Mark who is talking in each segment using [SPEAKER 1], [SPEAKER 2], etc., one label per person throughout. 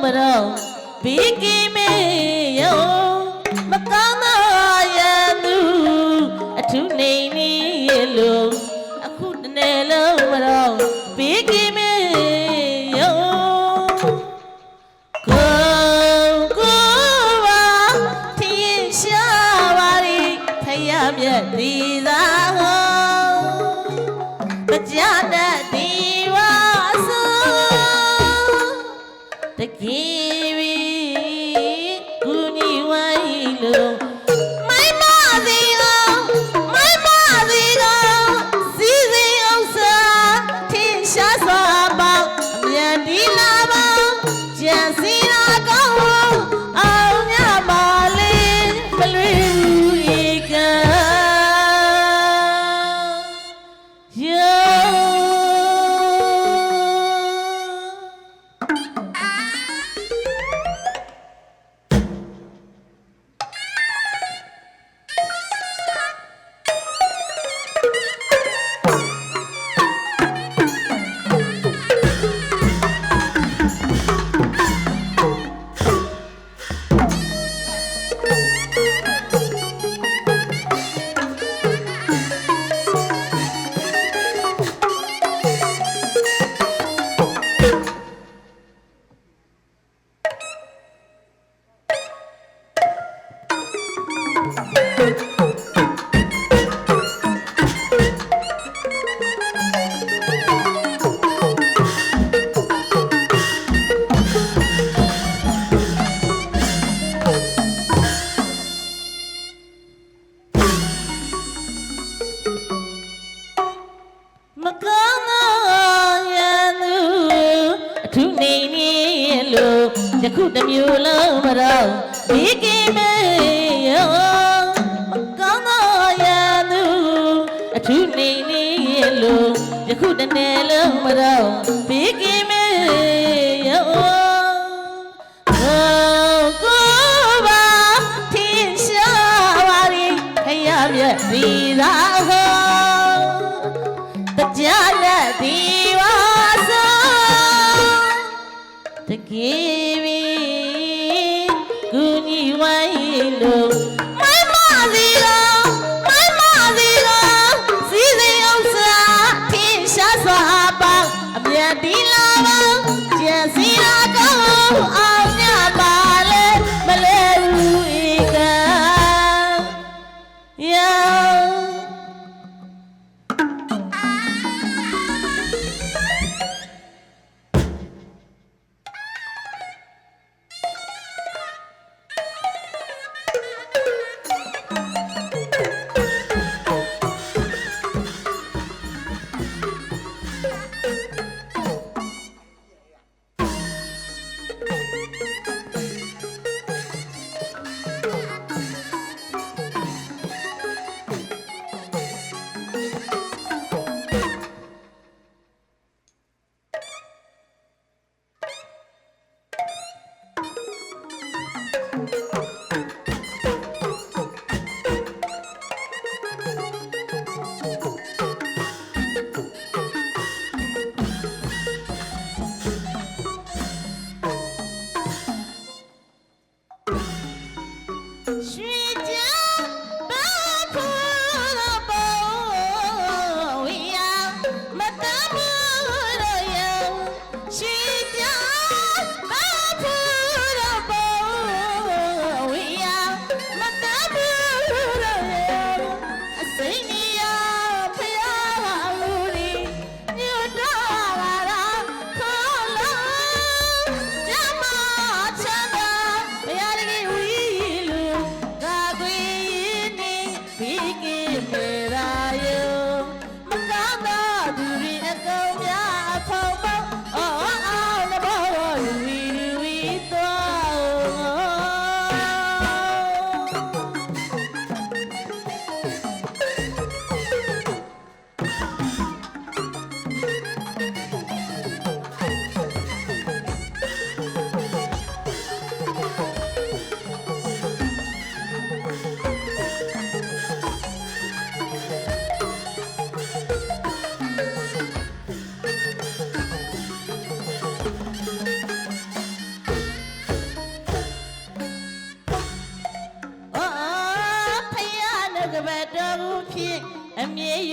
[SPEAKER 1] မတော့ဘီကီမေယောမကောင်းသောရသူအထူးနေနေလို့အခုတနေ့လုံးမတော့ဘီကီမေယောမြတ်ဒီသာဟောကြားတတ်ဒီဝါဆိုတကယ်ပြီကုညီဝိုင်းလို့မိုင်းမသည်အောင်စီစီအောင်စာထင်ရှားစွာပေါင်းအမြန်ဒီလာပေါင်းကြံစီလာကောင်းအောင်ညပါလေးမလွေဧကမကောင်းသောရသူအထူးနေနေလို့ယခုတစ်မျိုးလုံးမတော့ဒီကိမေယောမကောင်းသောရသူအထူးနေနေလို့ယခုတစ်နေ့လုံးမတော့ဒီကိမေယောကိုပါထင်ရှားပါလိခရမြတ်ဒီသာဟောကြားရသည်ဝါဆိုတကယ်ပြီကုညီဝိုင်းလို့မိုင်းမသည်ကောင်စီစီအောင်စာထင်ရှားစွာပေါင်းအမြတ်ဒီလာပေါင်းကြံစီလာကောင်းအောင်ညပါလေမလဲဘူးဧကယော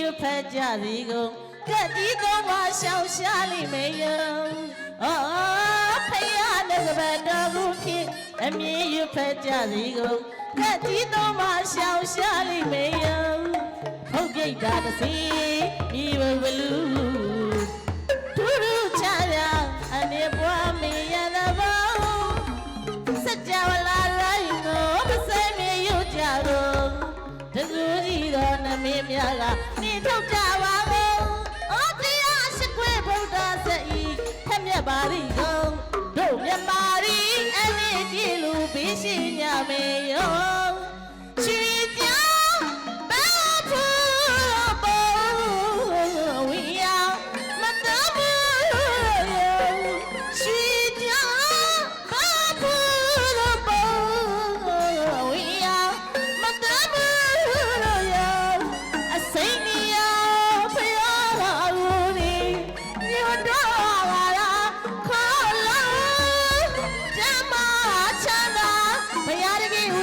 [SPEAKER 1] ယူဖက်ကြစီကုန်ကက်ဒီတော့မှရှောင်ရှားလိမ့်မယ်ယအော်ဖယားနဲ့ကပတ်တော်ကိုဖြစ်အမြင်ယူဖက်ကြစီကုန်ကက်ဒီတော့မှရှောင်ရှားလိမ့်မယ်ယဟုတ်ပြိတ္တာတစ်စီဤဘဝလူထူးထူးခြားခြားအနေပွားမရတဲ့ဘောစัจ java လာလိုက်ကိုမဆိုင်မရွကြတော့တကူကြီးတော်နမင်းများကနေထုတ်ကြပါဦးဩတရားရှိခွေဗုဒ္ဓဆက်ဤထက်မြတ်ပါလိကုန်တို့မြတ်မာရီအမြင့်ကြည်လူဘေးရှိညမေယောချီကြောင်းဘာဖို့ပေါ်ဝီယာမတဘူးချီကြောင်းဘာဖို့ပေါ်ဝီယာမတဘူးအစိမ့်နီယောဖယားလာဦးနီညတော့လာခေါ်လာကျမချမ်းသာဘုရားတကယ်ဝ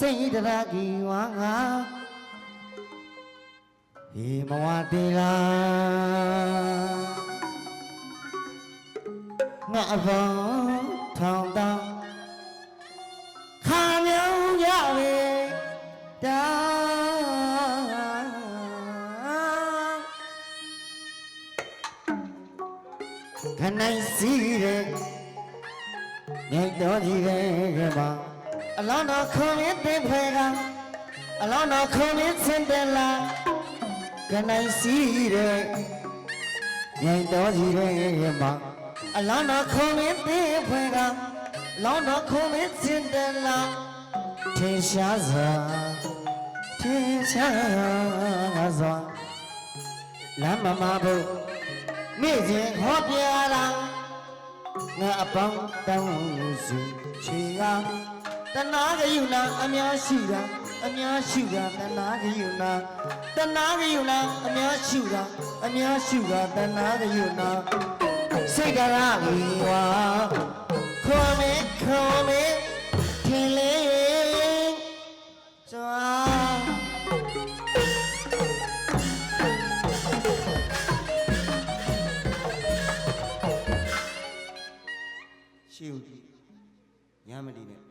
[SPEAKER 2] စိတ်တရာကြီးဝါငါဒီမဝတေလာငါအဘောထောင်တောင်းခါမြောင်ရပြီတာခနိုင်စီတဲ့မြိုက်တော်ကြီးရဲ့မှာအလောင်းတော်ခုံရတဲ့ဖွယ်ကအလောင်းတော်ခုံရစင်တယ်လားခနိုင်စီတဲ့မြိုက်တော်ကြီးရဲ့မှာအလောင်းတော်ခုံရတဲ့ဖွယ်ကလောင်းတော်ခုံရစင်တယ်လားထင်ရှားစွာထင်ရှားစွာလမ်းမမဖို့နေ့စဉ်ဟောပြလာငါအပေါင်းတောင်းစုချေကတနာကယူနာအများရှိတာအများရှိတာတနာကယူနာတနာကယူနာအများရှိတာအများရှိတာတနာကယူနာစိတ်ကရာကြီးဝါခေါ်မေထင်လေးစွာရှိဦးကြီးညမတီနဲ့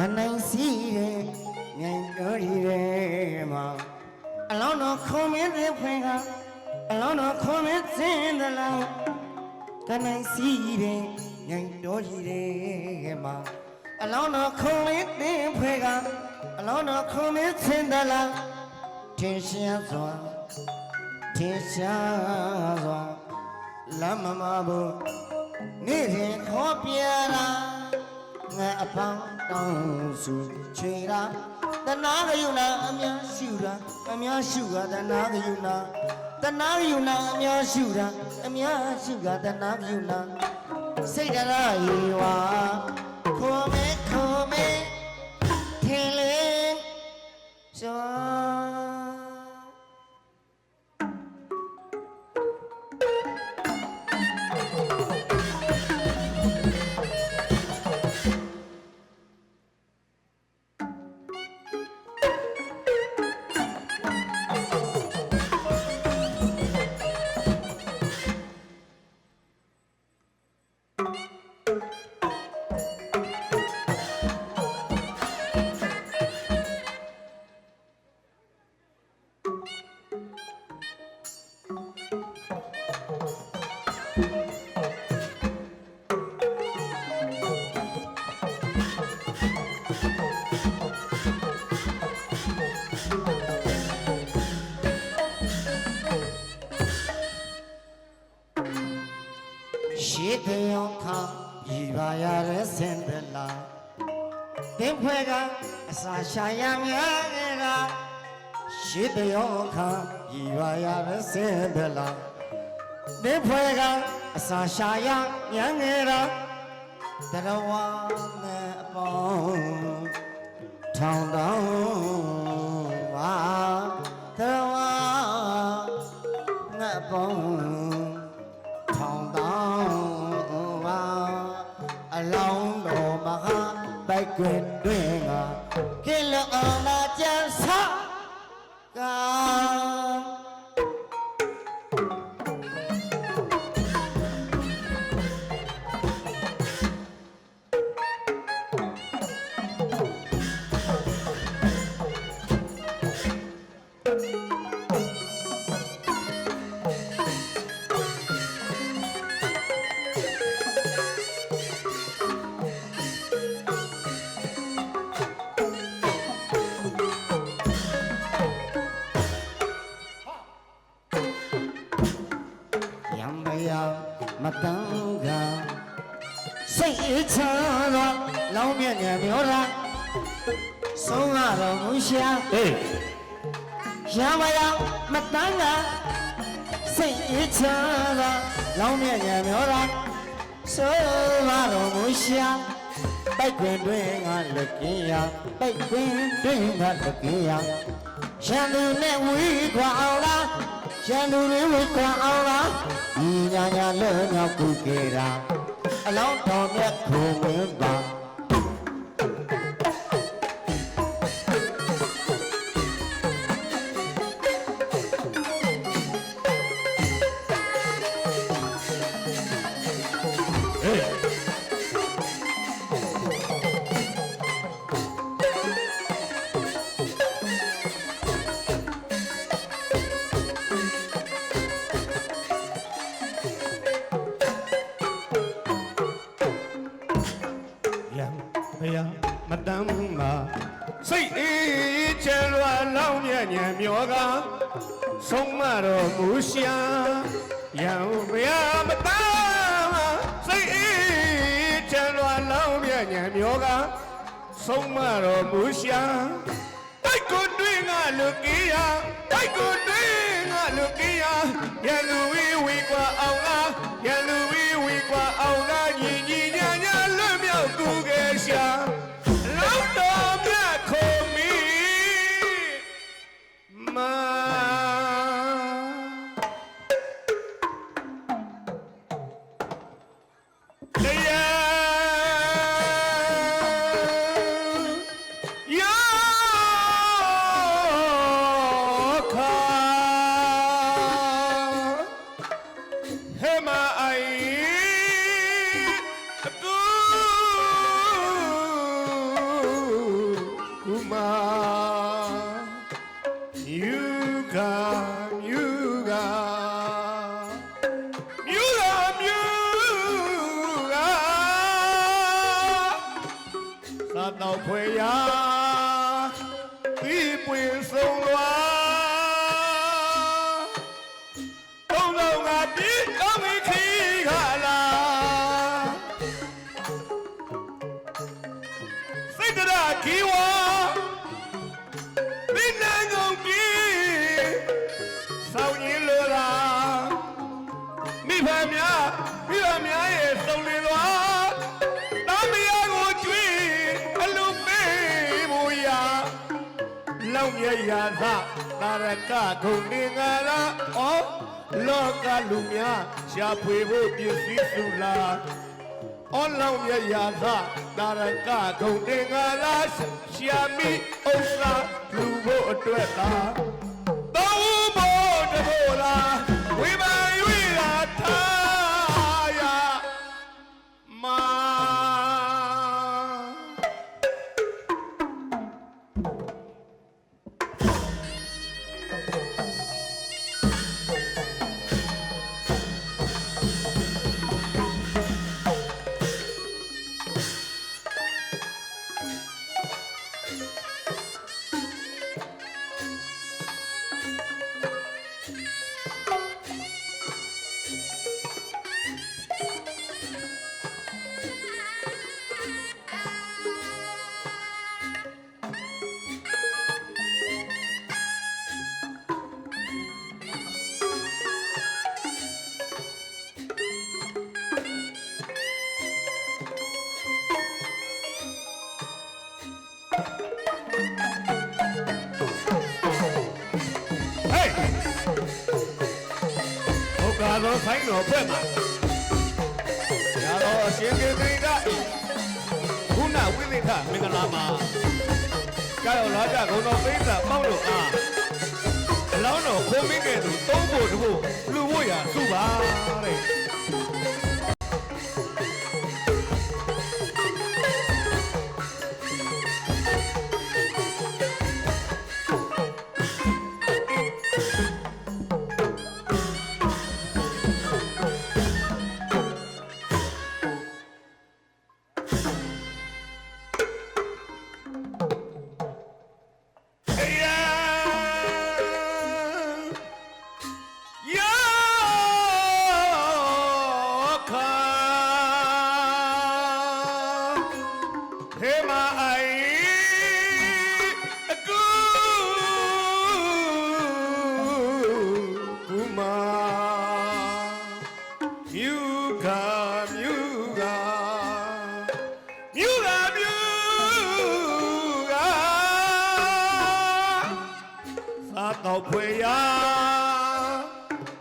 [SPEAKER 2] ခနိုင်စီတဲ့ငိုင်တော်ရီတဲ့မှာအလောင်းတော်ခုံမင်းတဲ့ဖွင့်ကအလောင်းတော်ခုံမင်းစင်တယ်လားခနိုင်စီတဲ့ငိုင်တော်ရီတဲ့မှာအလောင်းတော်ခုံမင်းတဲ့ဖွင့်ကအလောင်းတော်ခုံမင်းစင်တယ်လားထင်ရှားစွာထင်ရှားစွာလမ်းမမဘူးနေ့စဉ်ခေါ်ပြလာငါအပေါင်းတောင်းစုချေရာတနာကယူနာအများရှူတာအများရှူကတနာကယူနာတနာကယူနာအများရှူတာအများရှူကတနာကယူနာစိတ်တရာကြီးဝါခေါ်မေထင်လေးစွာရှိတဲ့ရောက်ခါပြည်ပါရတဲ့စင်တယ်လားတင်းဖွဲ့ကအစာရှာရများကရှိတဲ့ရောက်ခါပြည်ပါရတဲ့စင်တယ်လားတင်းဖွဲ့ကအစာရှာရများငယ်တာတရဝနဲ့အပေါင်းထောင်တောင်းပါတရဝနဲ့အပေါင်းထောင်တောင်းပါအလောင်းတော်မဟာပိုက်ကွင်တွင်ကကိလောအောင်လာကြံစကမတန်းကစ စိတ်အေးချမ်းသောလောင်းမြတ်ညံမျောတာဆုံးရတော်မူရှာ
[SPEAKER 3] ဟေး
[SPEAKER 2] ရမယမတန်းကစိတ်အေးချမ်းသောလောင်းမြတ်ညံမျောတာဆုံးရတော်မူရှာပိုက်ခွင်တွင်ငါလွတ်ကင်းရပိုက်ခွင်တွင်ငါလွတ်ကင်းရရန်သူနဲ့ဝီခွာအောင်လားရန်သူတွေဝီခွာအောင်လားဒီညာညာလွတ်မြောက်ကူကေတာအလောင်းတော်မြတ်ခုံမင်းပါ
[SPEAKER 3] ယံဘယမတမ်းမှာစိတ်အေးချမ်းလွာလောင်းမြတ်ညံမျောကဆုံးမတော်မူရှာယံဘယမတမ်းမှာစိတ်အေးချမ်းလွာလောင်းမြတ်ညံမျောကဆုံးမတော်မူရှာတိုက်ကိုတွင်ငါလူကြီးရတိုက်ကိုတွင်ငါလူကြီးရရန်လူဝီဝီกว่าအောင်လားရန်လူဝီဝီกว่าအောင်လားညီညီညာညာလွတ်မြောက်သူကရှာလောက်တော်မြတ်ခုံမီမာတော့ဖွယ်ရာပြီးပွင့်ဆုံးလွာတုံးလုံးငါပြေးကောင်းပြီခီးခါလာစိတ်တရခီဝါမိနန်းကုန်ကြီးစောင်းရင်လိုလားမိဖများရဲ့စုံလင်လွာလောင်းမြရာသတာရကဂုံနေငါလားဩလောကလူများရှားဖွေဖို့ပစ္စည်းစုလားဩလောင်းမြရာသတာရကဂုံနေငါလားရှားမိဥစ္စာလူဖို့အတွက်သာတောင်းဖို့တဖို့လားဝိမာန်၍လာထားရမာတော့ဆိုင်တော်ဖွဲ့မှာဒါတော့အရှင်ကေသိကခုနဝိသေခမင်္ဂလာမှာကြောက်လာကြဂုံတော်ပိဿပေါက်လို့အားအလောင်းတော်ခိုးမင်းကဲ့သို့သုံးဖို့တဖို့လူဖို့ရစုပါတဲ့ခ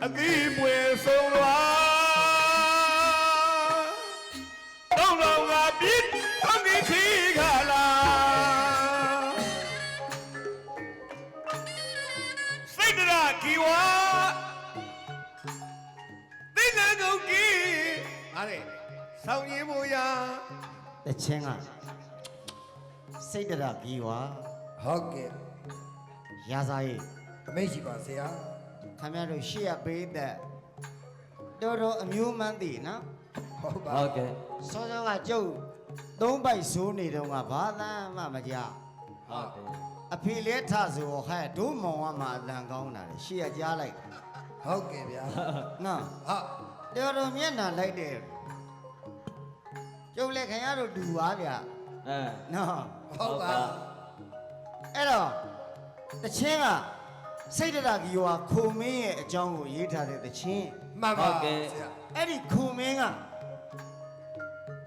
[SPEAKER 3] အသီးပွေဆုံးသွားတော့တော့ငါပြစ်ထောင်းကြီးခီခါလာစိတ်တရကီဝါသိနေကုန်ကြီးဟာလေဆောင်းရင်မို့ရာ
[SPEAKER 2] တချင်းကစိတ်တရကြီးွာ
[SPEAKER 4] ဟုတ်ကဲ့
[SPEAKER 2] ရာဇာရေး
[SPEAKER 4] အမိတ်ရှိပါဆရာ
[SPEAKER 2] ခင်ဗျားတို့ရှေ့ရပေးတဲ့တော်တော်အမျိုးမှန်းသိနော်
[SPEAKER 4] ဟုတ်ပါ
[SPEAKER 1] ဟုတ်ကဲ့
[SPEAKER 2] စောစောကကျုပ်သုံးပိုက်ဆိုးနေတော့ကဘာသာမှမကြ
[SPEAKER 1] ဟုတ်တယ်
[SPEAKER 2] အဖေလေးထဆိုဟဲ့ဒုမောင်ကမှအလံကောင်းတာလေရှေ့ရကြားလိုက်
[SPEAKER 4] ဟုတ်ကဲ့ဗျာ
[SPEAKER 2] နော်
[SPEAKER 4] ဟုတ်
[SPEAKER 2] တော်တော်မျက်နှာလိုက်တယ်ကျုပ်လည်းခင်ဗျားတို့တူပါဗျာ
[SPEAKER 1] အဲ
[SPEAKER 2] နော်
[SPEAKER 4] ဟုတ်ပါ
[SPEAKER 2] အဲ့တော့တချင်းကစိတ်တရကြီးွာခုံမင်းရဲ့အကြောင်းကိုရေးထားတဲ့တချင်း
[SPEAKER 4] မှန်ပါဆရာ
[SPEAKER 2] အဲ့ဒီခုံမင်းက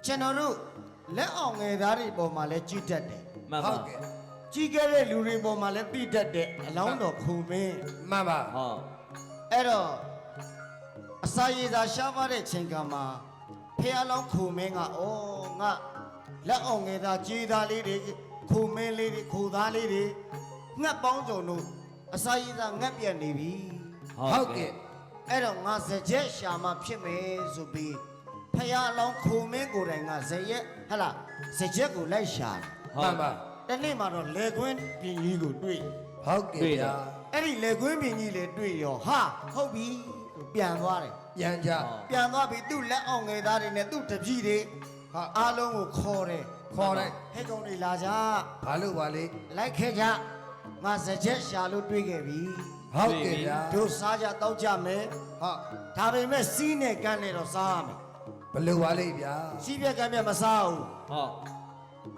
[SPEAKER 2] ကျွန်တော်တို့လက်အောင်ငယ်သားတွေပေါ်မှာလည်းကြည်တတ်တယ်
[SPEAKER 1] မှန်ပါ
[SPEAKER 4] ဟုတ်ကဲ့
[SPEAKER 2] ကြီးခဲ့တဲ့လူတွေပေါ်မှာလည်းသိတတ်တဲ့အလောင်းတော်ခုံမင်း
[SPEAKER 4] မှန်ပါ
[SPEAKER 1] ဟုတ်
[SPEAKER 2] အဲ့တော့အစာရည်သာရှားပါတဲ့ချိန်ကမှာဖះလောင်းခုံမင်းကဩငါလက်အောင်ငယ်သားကြီးသားလေးတွေခုံမင်းလေးတွေခိုသားလေးတွေငှက်ပေါင်းစုံတို့အစာရည်သာငှက်ပြက်နေပြီ
[SPEAKER 4] ဟုတ်ကဲ့
[SPEAKER 2] အဲ့တော့ငါစကြက်ရှာမှဖြစ်မယ်ဆိုပြီးဖះလောင်းခုံမင်းကိုယ်တိုင်ကဇရက်ဟလာစကြက်ကိုလိုက်ရှာတယ်
[SPEAKER 4] မှန်ပါ
[SPEAKER 2] တနေ့မှာတော့လေကွင်းပြင်ကြီးကိုတွေ့
[SPEAKER 4] ဟုတ်ကဲ့ဗျာ
[SPEAKER 2] အဲ့ဒီလေကွင်းပြင်ကြီးလေတွေ့ရောဟာဟုတ်ပြီသူပြန်သွားတယ်
[SPEAKER 4] ပြန်ကြ
[SPEAKER 2] ပြန်သွားပြီသူ့လက်အောင်ငယ်သားတွေနဲ့သူ့တပည့်တွေဟာအားလုံးကိုခေါ်တယ်
[SPEAKER 4] ခေါ်လိုက်
[SPEAKER 2] ဟဲ့ကောင်တွေလာကြ
[SPEAKER 4] ဘာလို့ပါလဲ
[SPEAKER 2] လိုက်ခဲ့ကြငါစကြက်ရှာလို့တွေ့ခဲ့ပြီ
[SPEAKER 4] ဟုတ်ကဲ့ဗျာ
[SPEAKER 2] တို့စားကြတောက်ကြမယ်
[SPEAKER 4] ဟုတ်
[SPEAKER 2] ဒါပေမဲ့စီးနဲ့ကန်းနဲ့တော့စားရမယ်
[SPEAKER 4] ဘလို့ပါလဲဗျာ
[SPEAKER 2] စီးပြက်ကန်းပြက်မစားဘူး
[SPEAKER 1] ဟုတ်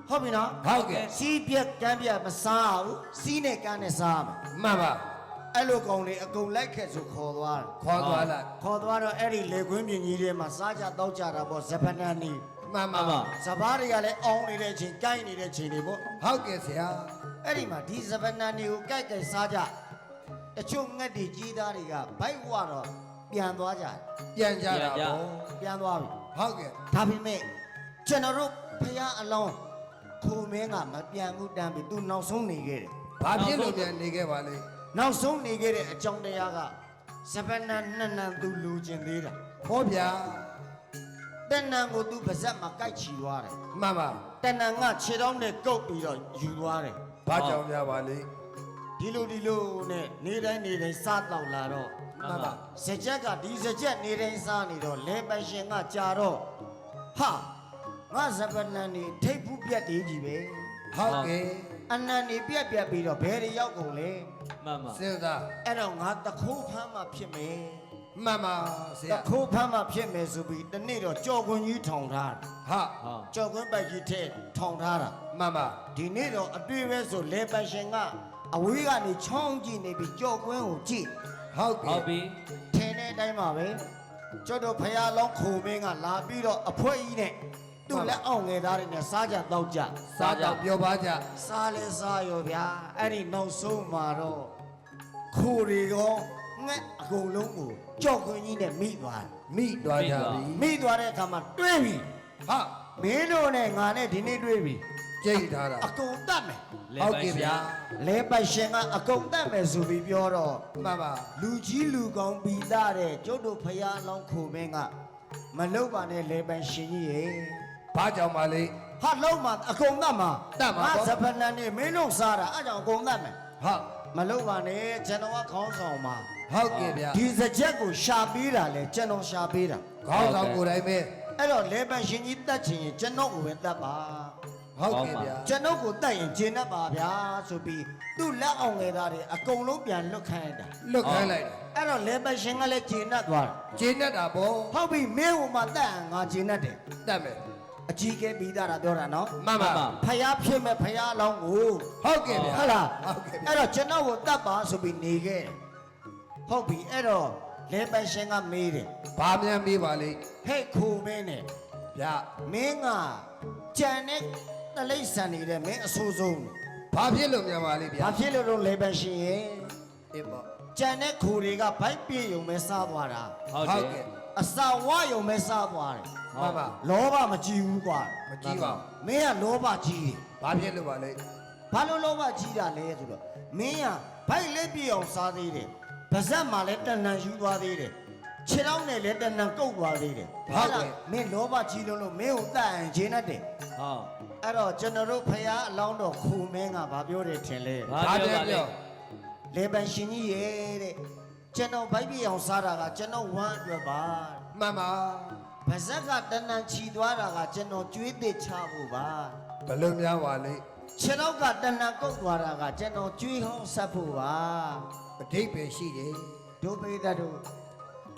[SPEAKER 2] ဟုတ်ပြီနော်
[SPEAKER 4] ဟုတ်ကဲ့
[SPEAKER 2] စီးပြက်ကန်းပြက်မစားဘူးစီးနဲ့ကန်းနဲ့စားရမယ်
[SPEAKER 4] မှန်ပါ
[SPEAKER 2] အဲ့လိုကောင်တွေအကုန်လိုက်ခဲ့ဆိုခေါ်သွားတယ်
[SPEAKER 4] ခေါ်သွားလိုက်
[SPEAKER 2] ခေါ်သွားတော့အဲ့ဒီလေကွင်းပြင်ကြီးထဲမှာစားကြတောက်ကြတာပေါ့ဇပနန်နီ
[SPEAKER 4] မှန်
[SPEAKER 1] မှ
[SPEAKER 4] ပါ
[SPEAKER 1] န်ပါ
[SPEAKER 2] စပားတွေကလည်းအောင်းနေတဲ့အချိန်ကိုင်းနေတဲ့အချိန်တွေပေါ့
[SPEAKER 4] ဟုတ်ကဲ့ဆရာ
[SPEAKER 2] အဲ့ဒီမှာဒီဇပနန်နီကိုကြိုက်ကြိုက်စားကြတချို့ငှက်တွေကြီးသားတွေကဘိုက်ဝတော့ပြန်သွားကြတယ်
[SPEAKER 4] ပြန်ကြတာပေါ့
[SPEAKER 2] ပြန်သွားပြီ
[SPEAKER 4] ဟုတ်ကဲ့
[SPEAKER 2] ဒါပေမဲ့ကျွန်တော်တို့ဖះအလောင်းခုံမင်းကမပြန်ဘူးတန်းပြီသူနောက်ဆုံးနေခဲ့တယ်
[SPEAKER 4] ဘာဖြစ်လို့ပြန်နေခဲ့ပါလဲ
[SPEAKER 2] နောက်ဆုံးနေခဲ့တဲ့အကြောင်းတရားကဇပနန်နှစ်နန်သူလူကျင်သေးတာ
[SPEAKER 4] ဟောဗျာ
[SPEAKER 2] တဏ္ဏကိုသူပါဇက်မှာကြိုက်ချီသွားတယ်
[SPEAKER 4] မှန်ပါ
[SPEAKER 2] တဏ္ဏကခြေထောက်နဲ့ကုတ်ပြီးတော့ယူသွားတယ်
[SPEAKER 4] ဘာကြောင့်ပြပါလဲ
[SPEAKER 2] ဒီလိုနဲ့နေတိုင်းစားတော့လာတော့
[SPEAKER 4] မှန်ပါ
[SPEAKER 2] စကြက်ကဒီစကြက်နေတိုင်းစားနေတော့လဲပရှင်ကကြာတော့ဟာငါဇပနန်နေထိတ်ဖူးပြက်တည်ကြီးပဲ
[SPEAKER 4] ဟုတ်ကဲ့
[SPEAKER 2] အနန်နေပြက်ပြီးတော့ဘယ်တွေရောက်ကုန်လဲ
[SPEAKER 1] မှန်ပါ
[SPEAKER 4] စဉ်းစား
[SPEAKER 2] အဲ့တော့ငါတခိုးဖမ်းမှဖြစ်မယ်
[SPEAKER 4] မှန်ပါဆ
[SPEAKER 2] တ
[SPEAKER 4] ရာ
[SPEAKER 2] ခိုးဖမ်းမှဖြစ်မယ်ဆိုပြီးတနေ့တော့ကြော်ခွင်ကြီးထောင်ထားတယ်
[SPEAKER 4] ဟာ
[SPEAKER 1] ဟုတ်
[SPEAKER 2] ကြော်ခွင်ပိုက်ကြီးထဲထောင်ထားတာ
[SPEAKER 4] မှန်ပါ
[SPEAKER 2] ဒီနေ့တော့အတွေ့ပဲဆိုလဲပရှင်ကအဝေးကနေချောင်းကြည့်နေပြီးကြော်ကွင်းကိုကြည့်
[SPEAKER 4] ဟုတ်
[SPEAKER 1] ဟုတ်
[SPEAKER 4] ကဲ့
[SPEAKER 1] ပြီ
[SPEAKER 2] ထင်းတဲ့အတိုင်းပါပဲကျွတ်တို့ဖရာလောင်းခုံမင်းကလာပြီးတော့အဖွဲကြီးနဲ့သူ့လက်အောင်ငယ်သားတွေနဲ့စားကြတော့ကြ
[SPEAKER 4] စားတော့ပြောပါကြ
[SPEAKER 2] စားလဲစားရောဗျာအဲ့ဒီနောက်ဆုံးမှာတော့ခိုးတွေကောငှက်အကုန်လုံးကိုကြော်ခွင်းကြီးနဲ့မိသွားတယ်
[SPEAKER 4] မိသွားကြပြီ
[SPEAKER 2] မိသွားတဲ့အခါမှာတွေးပြီ
[SPEAKER 4] ဟာ
[SPEAKER 2] မင်းတို့နဲ့ငါနဲ့ဒီနေ့တွေးပြီ
[SPEAKER 4] ကြိတ်ထားတာ
[SPEAKER 2] အကုန်တတ်မယ်
[SPEAKER 4] ဟုတ်ကဲ့ဗျာ
[SPEAKER 2] လဲပိုက်ရှင်ကအကုန်တတ်မယ်ဆိုပြီးပြောတော့
[SPEAKER 4] မှန်ပါ
[SPEAKER 2] လူကြီးလူကောင်းပြီးသားတဲ့ကျုပ်တို့ဖရာလောင်းခိုမင်းကမလုပါနဲ့လဲပိုင်ရှင်ကြီးရေ
[SPEAKER 4] ဘာကြောင့်ပါလဲ
[SPEAKER 2] ဟာလုံးမှာအကုန်တတ်မှာ
[SPEAKER 4] တတ်မှာပေါ့
[SPEAKER 2] ငါဇပနန်နေမင်းတို့စားတာအဲ့ကြောင့်အကုန်တတ်မယ်
[SPEAKER 4] ဟာ
[SPEAKER 2] မလုပါနဲ့ကျွန်တော်ကခေါင်းဆောင်မှာ
[SPEAKER 4] ဟုတ်ကဲ့ဗျာ
[SPEAKER 2] ဒီစကြက်ကိုရှာပေးတာလေကျွန်တော်ရှာပေးတာ
[SPEAKER 4] ခေါင်းဆောင်ကိုယ်တိုင်ပဲ
[SPEAKER 2] အဲ့တော့လဲပိုင်ရှင်ကြီးတတ်ချင်ရင်ကျွန်တော်ကိုပဲတတ်ပါ
[SPEAKER 4] ဟုတ်ကဲ့ဗျာ
[SPEAKER 2] ကျွန်တော်ကိုတတ်ရင်ကျင်တတ်ပါဗျာဆိုပြီးသူ့လက်အောင်ငယ်သားတွေအကုန်လုံးပြန်လွတ်ခိုင်းတာ
[SPEAKER 4] လွတ်ခိုင်းလိုက်တယ်
[SPEAKER 2] အဲ့တော့လဲပိုင်ရှင်ကလည်းကျင်တတ်သွားတယ်
[SPEAKER 4] ကျင်းတတ်တာပေါ့
[SPEAKER 2] ဟုတ်ပြီမင်းဟိုမှာတက်ငါကျင်တတ်တယ်
[SPEAKER 4] တတ်မယ်
[SPEAKER 2] အကြီးကဲပြီးသားတာပြောတာနော်
[SPEAKER 4] မှန်ပါ
[SPEAKER 2] ဖယားဖြစ်မဲ့ဖယားအလောင်းကို
[SPEAKER 4] ဟုတ်ကဲ့ဗျာ
[SPEAKER 2] ဟုတ်လား
[SPEAKER 4] ဟုတ်ကဲ့ဗျာ
[SPEAKER 2] အဲ့တော့ကျွန်တော်ကိုတတ်ပါဆိုပြီးနေခဲ့တယ်ဟုတ်ပြီအဲ့တော့လဲပိုင်ရှင်ကမေးတယ်
[SPEAKER 4] ဘာများမေးပါလဲ
[SPEAKER 2] ဟဲ့ခိုမင်းနဲ့
[SPEAKER 4] ဗျာ
[SPEAKER 2] မင်းကကြံတဲ့တလိษံနေတဲ့မင်းအဆိုးဆုံး
[SPEAKER 4] ဘာဖြစ်လို့များပါလဲဗျာ
[SPEAKER 2] ဘာဖြစ်လို့လဲလဲပိုင်ရှင်ရဲ့
[SPEAKER 4] အေးပေါ့
[SPEAKER 2] ကြံတဲ့ခိုတွေကဘိုက်ပြေယုံပဲစားသွားတာ
[SPEAKER 1] ဟုတ်တယ်
[SPEAKER 2] အစာဝယုံပဲစားသွားတယ်
[SPEAKER 4] မှန်ပါ
[SPEAKER 2] လောဘမကြည့်ဘူးကွာ
[SPEAKER 4] မကြည့်ပါ
[SPEAKER 2] မင်းကလောဘကြီးတယ်
[SPEAKER 4] ဘာဖြစ်လို့ပါလဲ
[SPEAKER 2] ဘာလို့လောဘကြီးတာလဲဆိုတော့မင်းကဘိုက်လက်ပြေအောင်စားသေးတယ်ပါဇက်မှာလည်းတဏ္ဍယူသွားသေးတယ်ခြေထောက်နဲ့လည်းတဏ္ဍကုတ်သွားသေးတယ်မင်းလောဘကြီးလို့မင်းကိုတတ်ရင်ခြင်းနဲ့တယ်
[SPEAKER 1] ဟုတ်
[SPEAKER 2] အဲ့တော့ကျွန်တော်တို့ဖရာအလောင်းတော်ခူမင်းကဗာပြောတယ်ထင်လဲ
[SPEAKER 1] ဘာပြောပါလဲ
[SPEAKER 2] လေပန်ရှင်ကြီးရဲ့တဲ့ကျွန်တော်ဘိုက်ပြေအောင်စားတာကကျွန်တော်ဝမ်းအတွက်ပါ
[SPEAKER 4] မှန်ပါ
[SPEAKER 2] ပါဇက်ကတဏ္ဍချီသွားတာကကျွန်တော်ကြွေးသစ်ချဖို့ပါ
[SPEAKER 4] ဘယ်လိုများပါလဲ
[SPEAKER 2] ခြေထောက်ကတဏ္ဍကုတ်သွားတာကကျွန်တော်ကြွေးဟောင်းဆက်ဖို့ပါ
[SPEAKER 4] အဓိပ္ပာယ်ရှိတယ်
[SPEAKER 2] ဒုပိသတ်တို့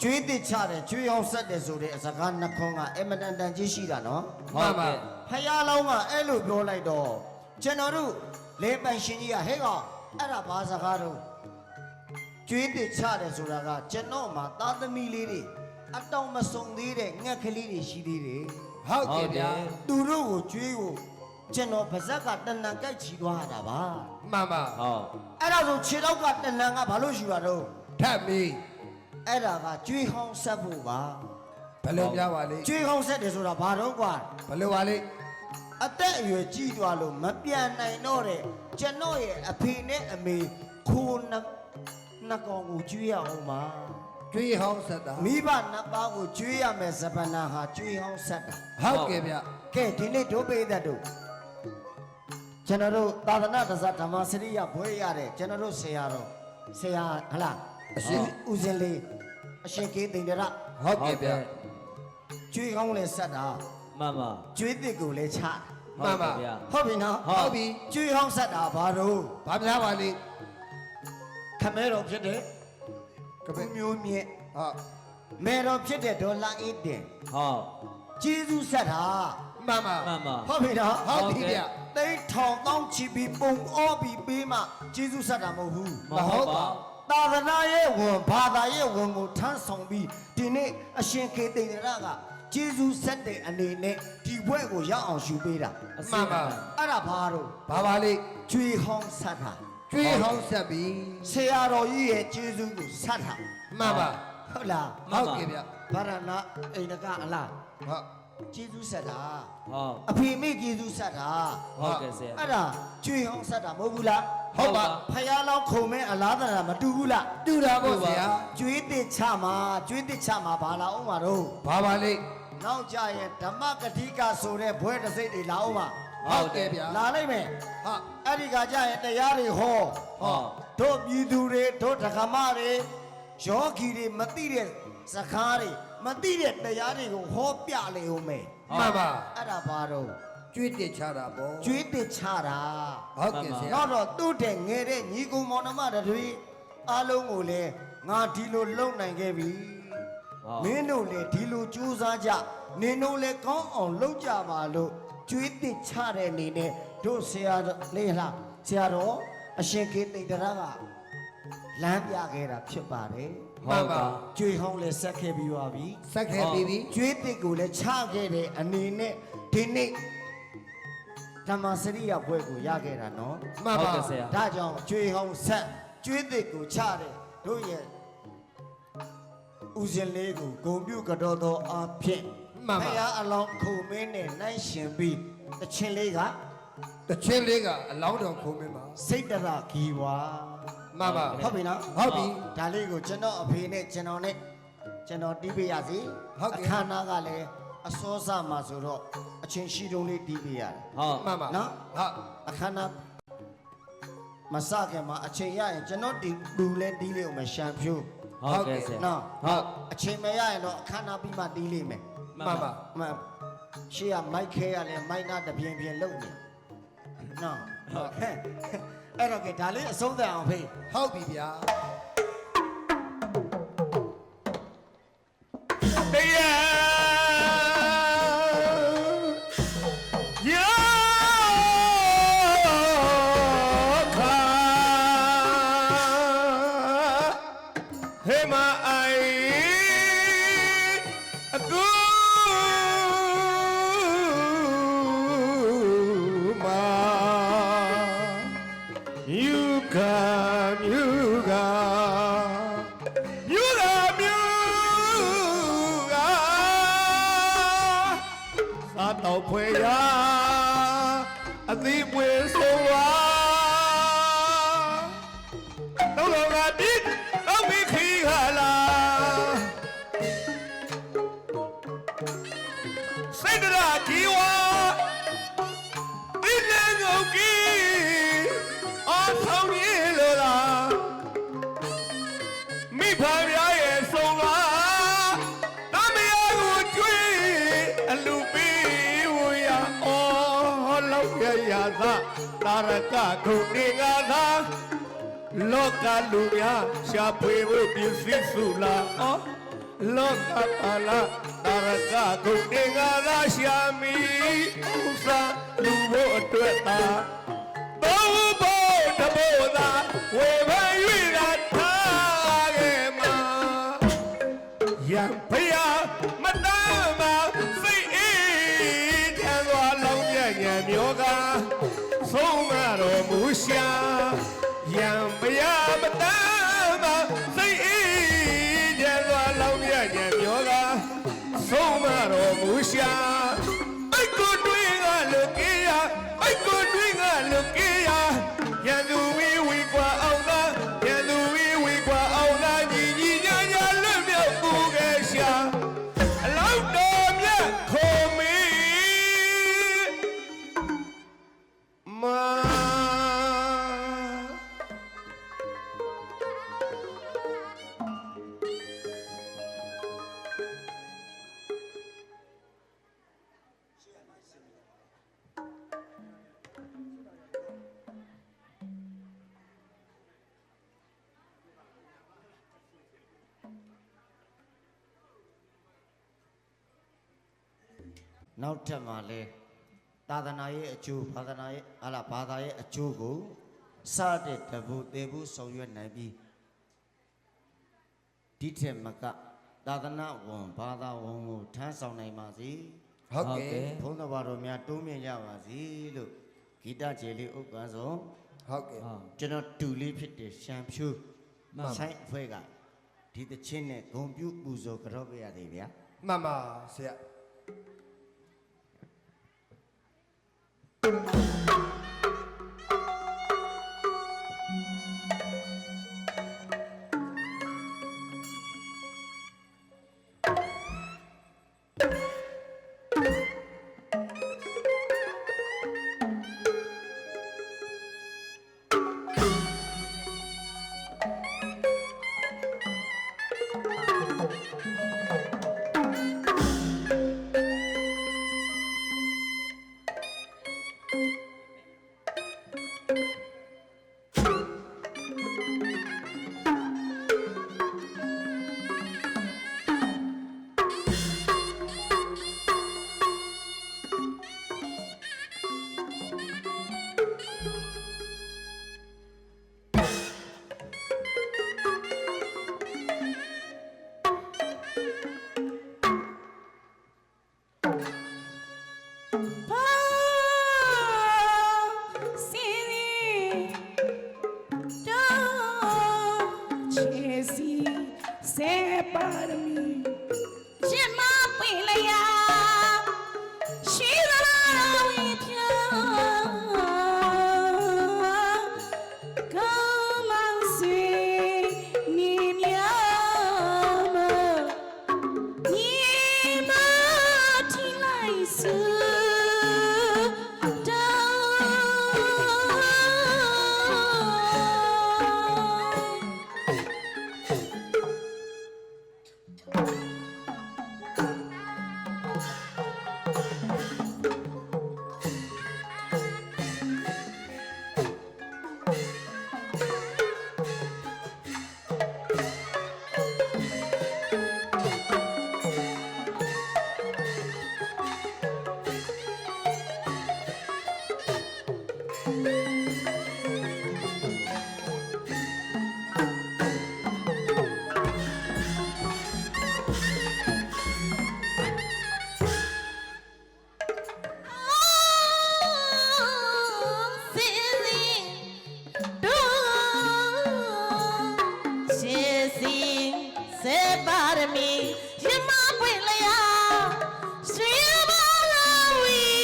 [SPEAKER 2] ကျွေးတစ်ချတယ်ကျွေးအောင်ဆက်တယ်ဆိုတဲ့အစကားနှခွန်းကအမတန်တန်ကြီးရှိတာနော်
[SPEAKER 1] ဟုတ်ကဲ့
[SPEAKER 2] ဖယားလောင်းကအဲ့လိုပြောလိုက်တော့ကျွန်တော်တို့လေပန်ရှင်ကြီးကဟဲ့ကောင်အဲ့ဒါဘာစကားတော့ကျွေးတစ်ချတယ်ဆိုတာကကျွန်တော်မှာသားသမီးလေးတွေအတောင်မစုံသေးတဲ့ငှက်ကလေးတွေရှိသေးတယ်
[SPEAKER 4] ဟုတ်ကဲ့ဗျာ
[SPEAKER 2] သူတို့ကိုကျွေးကိုကျွန်တော်ပါဇက်ကတဏ္ဍကြိုက်ချီသွားတာပါ
[SPEAKER 4] မှန်ပါ
[SPEAKER 1] ဟုတ်
[SPEAKER 2] အဲ့ဒါဆိုခြေတော့ကတဏ္ဍကဘာလို့ယူရတော့
[SPEAKER 4] ထပ်ပြီး
[SPEAKER 2] အဲ့ဒါကကျွေးဟောင်းဆက်ဖို့ပါ
[SPEAKER 4] ဘယ်လိုများပါလဲ
[SPEAKER 2] ကျွေးဟောင်းဆက်တယ်ဆိုတာဘာတော့ကွာ
[SPEAKER 4] ဘယ်လိုပါလဲ
[SPEAKER 2] အသက်အရွယ်ကြီးသွားလို့မပြန်နိုင်တော့တဲ့ကျွန်တော်ရဲ့အဖေနဲ့အမေခိုးနှစ်ကောင်ကိုကျွေးရအောင်ပါ
[SPEAKER 4] ကျွေးဟောင်းဆက်တာ
[SPEAKER 2] မိဘနှစ်ပါးကိုကျွေးရမယ်ဇပနာဟာကျွေးဟောင်းဆက်တာ
[SPEAKER 4] ဟုတ်ကဲ့ဗျာ
[SPEAKER 2] ကဲဒီနေ့ဒုပိသတ်တို့ကျွန်တော်တို့သာသနာ့ဓမ္မစရိယဘွဲရတဲ့ကျွန်တော်တို့ဆရာတော်ဆရာဟလား
[SPEAKER 4] အရှင်
[SPEAKER 2] ဦးစင်လေးအရှင်ကေတိန်တရ
[SPEAKER 4] ဟုတ်ကဲ့ဗျာ
[SPEAKER 2] ကျွေးကောင်းလဲဆက်တာ
[SPEAKER 1] မှန်ပါ
[SPEAKER 2] ကျွေးတစ်ကိုလည်းချတာ
[SPEAKER 4] မှန်ပါ
[SPEAKER 1] ဗျာ
[SPEAKER 2] ဟုတ်ပြီနော်
[SPEAKER 4] ဟုတ်ပြီ
[SPEAKER 2] ကျွေးဟောင်းဆက်တာဘာလို့
[SPEAKER 4] ဘာများပါလဲ
[SPEAKER 2] ခမဲတော်ဖြစ်တဲ့
[SPEAKER 4] ကပ
[SPEAKER 2] က
[SPEAKER 4] ည့်
[SPEAKER 2] မျိုးမြင့်
[SPEAKER 4] ဟုတ်
[SPEAKER 2] မဲတော်ဖြစ်တဲ့ဒေါ်လာအေးတင်
[SPEAKER 1] ဟုတ်
[SPEAKER 2] ကျေးဇူးဆက်တာ
[SPEAKER 4] မှန်ပါ
[SPEAKER 1] မှန်ပါ
[SPEAKER 2] ဟုတ်ပြီနော်
[SPEAKER 4] ဟုတ်ပြီဗျာ
[SPEAKER 2] သိန်းထောင်တောင်းချီပြီးပုံအောပြီးပေးမှကျေးဇူးဆက်တာမဟုတ်ဘူး
[SPEAKER 1] မဟုတ်ပါ
[SPEAKER 2] သာသနာရဲ့ဝန်ဘာသာရဲ့ဝန်ကိုထမ်းဆောင်ပြီးဒီနေ့အရှင်ခေတိန်ရကကျေးဇူးဆက်တဲ့အနေနဲ့ဒီဘွဲ့ကိုရအောင်ရှုပေးတာ
[SPEAKER 4] မှန်ပါ
[SPEAKER 2] အဲ့ဒါဘာလို့
[SPEAKER 4] ဘာပါလဲ
[SPEAKER 2] ကျွေးဟောင်းဆက်တာ
[SPEAKER 4] ကျွေးဟောင်းဆက်ပြီး
[SPEAKER 2] ဆရာတော်ကြီးရဲ့ကျေးဇူးကိုဆက်တာ
[SPEAKER 4] မှန်ပါ
[SPEAKER 2] ဟုတ်လား
[SPEAKER 4] ဟုတ်ကဲ့ဗျာ
[SPEAKER 2] ဗရဏအိန္ဒကအလား
[SPEAKER 4] ဟုတ်
[SPEAKER 2] ကျေးဇူးဆက်တာ
[SPEAKER 1] ဟုတ်
[SPEAKER 2] အဖေမိကျေးဇူးဆက်တာ
[SPEAKER 1] ဟုတ်ကဲ့ဆရာ
[SPEAKER 2] အဲ့ဒါကျွေးဟောင်းဆက်တာမဟုတ်ဘူးလား
[SPEAKER 1] ဟုတ်ပါ
[SPEAKER 2] ဖယားလောင်းခုံမဲအလားတရာမတူဘူးလား
[SPEAKER 4] တူတာပေါ့ဆရာ
[SPEAKER 2] ကျွေးတစ်ချမှာကျွေးတစ်ချမှာဘာလာအောင်ပါတော့
[SPEAKER 4] ဘာပါလဲ
[SPEAKER 2] နောက်ကြရင်ဓမ္မကတိကဆိုတဲ့ဘွဲတစ်စိတ်တွေလာအောင်ပါ
[SPEAKER 4] ဟုတ်ကဲ့ဗျာ
[SPEAKER 2] လာလိုက်မယ်
[SPEAKER 4] ဟာ
[SPEAKER 2] အဲ့ဒီကကြရင်တရားတွေဟော
[SPEAKER 1] ဟုတ်
[SPEAKER 2] တို့ပြည်သူတွေတို့ဓမ္မတွေယောဂီတွေမသိတဲ့စကားတွေမသိတဲ့တရားတွေကိုဟောပြလေဦးမယ်
[SPEAKER 4] မှန်ပါ
[SPEAKER 2] အဲ့ဒါဘာတော့
[SPEAKER 4] ကျွေးတက်ချတာပေါ့
[SPEAKER 2] ကျွေးတစ်ချတာ
[SPEAKER 4] ဟုတ်ကဲ့ဆရာ
[SPEAKER 2] နောက်တော့သူ့တဲ့ငယ်တဲ့ညီကုံမောင်နှမတွေအားလုံးကိုလည်းငါဒီလိုလုံနိုင်ခဲ့ပြီ
[SPEAKER 1] ဟုတ်
[SPEAKER 2] မင်းတို့လည်းဒီလိုကြိုးစားကြနင်တို့လည်းကောင်းအောင်လုပ်ကြပါလို့ကျွေးတစ်ချတဲ့အနေနဲ့တို့ဆရာတော်လေးလားဆရာတော်အရှင်ခေတိတ်တရကလမ်းပြခဲ့တာဖြစ်ပါတယ်
[SPEAKER 1] ဟုတ်ပါ
[SPEAKER 2] ကျွေးဟောင်းလည်းဆက်ခဲ့ပြီးပါပြီ
[SPEAKER 4] ဆက်ခဲ့ပြီးပြီ
[SPEAKER 2] ကျွေးတစ်ကိုလည်းချခဲ့တဲ့အနေနဲ့ဒီနေ့ဓမ္မစရိယဘွဲကိုရခဲ့တာနော်
[SPEAKER 4] မှန်
[SPEAKER 1] ဟုတ်
[SPEAKER 4] ပါ
[SPEAKER 1] ကဲ့ဆရာ
[SPEAKER 2] ဒါကြောင့်ကျွေးဟောင်းဆက်ကျွေးတစ်ကိုချတဲ့တို့ရဲ့ဦးစင်လေးကိုဂုံပြုကြတော်သောအဖြစ်
[SPEAKER 4] မှန်
[SPEAKER 2] ဖ
[SPEAKER 4] ပါ
[SPEAKER 2] ယားအလောင်းခုံမင်းနဲ့နိုင်ရှင်ပြီးတချင်းလေးက
[SPEAKER 4] တချင်းလေးကအလောင်းတော်ခုံးမင်းပါ
[SPEAKER 2] စိတ်တရဂီဝါ
[SPEAKER 4] မှန်ပါ
[SPEAKER 2] ဟုတ်ပြီနော်
[SPEAKER 4] ဟုတ်ပြီ
[SPEAKER 2] ဒါလေးကိုကျွန်တော်အဖေနဲ့ကျွန်တော်နဲ့ကျွန်တော်တီးပေးရစီ
[SPEAKER 4] ဟုတ်ကဲ့
[SPEAKER 2] အခမ်းအနားကလည်းအစောစမှာဆိုတော့အချင်းရှိတုံးလေးတီးပေးရတယ်
[SPEAKER 1] ဟုတ်
[SPEAKER 4] မှန်ပါ
[SPEAKER 2] နော်
[SPEAKER 4] ဟုတ်
[SPEAKER 2] အခမ်းအနားမစခင်မှာအချိန်ရရင်ကျွန်တော်ဒီလူလဲတီးလေးအောင်မရှမ်းဖြူ
[SPEAKER 1] ဟုတ်ကဲ့ဆရာ
[SPEAKER 2] နော်
[SPEAKER 1] ဟုတ်
[SPEAKER 2] အချိန်မရရင်တော့အခမ်းအနားပြီးမှတီးလေးမယ်
[SPEAKER 4] မှန်ပါ
[SPEAKER 2] အမှန်ရှေ့ကမိုက်ခဲရလဲမိုက်နာတပြင်းပြင်းလုံနေနော်ဟုတ်ဟဲ့အဲ့တော့ကဒါလေးအဆုံးသတ်အောင်ဖေး
[SPEAKER 4] ဟုတ်ပြီဗျာ
[SPEAKER 3] တရားယောခာဟေမအိုင်အကူမာယူက လောက်ဖွယ်ရာအသီးပွေဆုံးပါတော့လောကတိတော့မိခီခလာစိတ်တရာကြီးဝါဒီလေငုတ်ကြီးအော်ဆောင်ရလို့လားမိဖဗျာရဲ့ဆုံးပါတမယာကိုကျွေးအလူပေးဝရအော်လောက်ရရသာတာရကခုနေငါသာလောကလူများရှာဖွေဖို့ပြည့်စည်စုလားအော်လောကပါလာတာရကခုနေငါသာရှာမီဥစားလူဖို့အတွက်သာဘောဘောတဘောသာဝေဖန်၍သာထားခဲ့မှာယံဖယားမတမ်းမှာစိတ်အေးချမ်းစွာလောင်းပြညံမျောကဆုံးမတော်မူရှာယံဖယားမတမ်းမှာစိတ်အေးချမ်းစွာလောင်းပြညံမျောကဆုံးမတော်မူရှာအိုက်ကိုတွင်ကလူကြီးရအိုက်ကိုတွင်ကလူကြီးရရန်သူဝီဝီกว่าအောင်သာရန်သူဝီဝီกว่าအောင်သာညီညီညာညာလွတ်မြောက်ပူခဲ့ရှာအလောက်တော်မြတ်ခေါ်မီမာ
[SPEAKER 2] နောက်ထပ်မှာလဲသာသနာရဲ့အကျိုးဘာသာရဲ့အကျိုးကိုစတဲ့တပုတ်သေးဘူးဆောင်ရွက်နိုင်ပြီးဒီထက်မကသာသနာဝန်ဘာသာဝန်ကိုထမ်းဆောင်နိုင်ပါစေ
[SPEAKER 4] ဟုတ်ကဲ့
[SPEAKER 2] ဘုန်းတော်ဘာတော်များတိုးမြင့်ကြပါစေလို့ဂီတကျေလေးဥပ္ပန်ဆုံး
[SPEAKER 4] ဟုတ်ကဲ့
[SPEAKER 2] ကျွန်တော်တူလေးဖြစ်တဲ့ရှမ်းဖြူဆိုင်အဖွဲ့ကဒီတချင်းနဲ့ဂုံပြုပူဇော်ကြောပေးရသေးဗျာ
[SPEAKER 4] မှန်ပါဆရာ
[SPEAKER 1] ပါရမီရမပွင့်လျာဆွေပါလာဝီ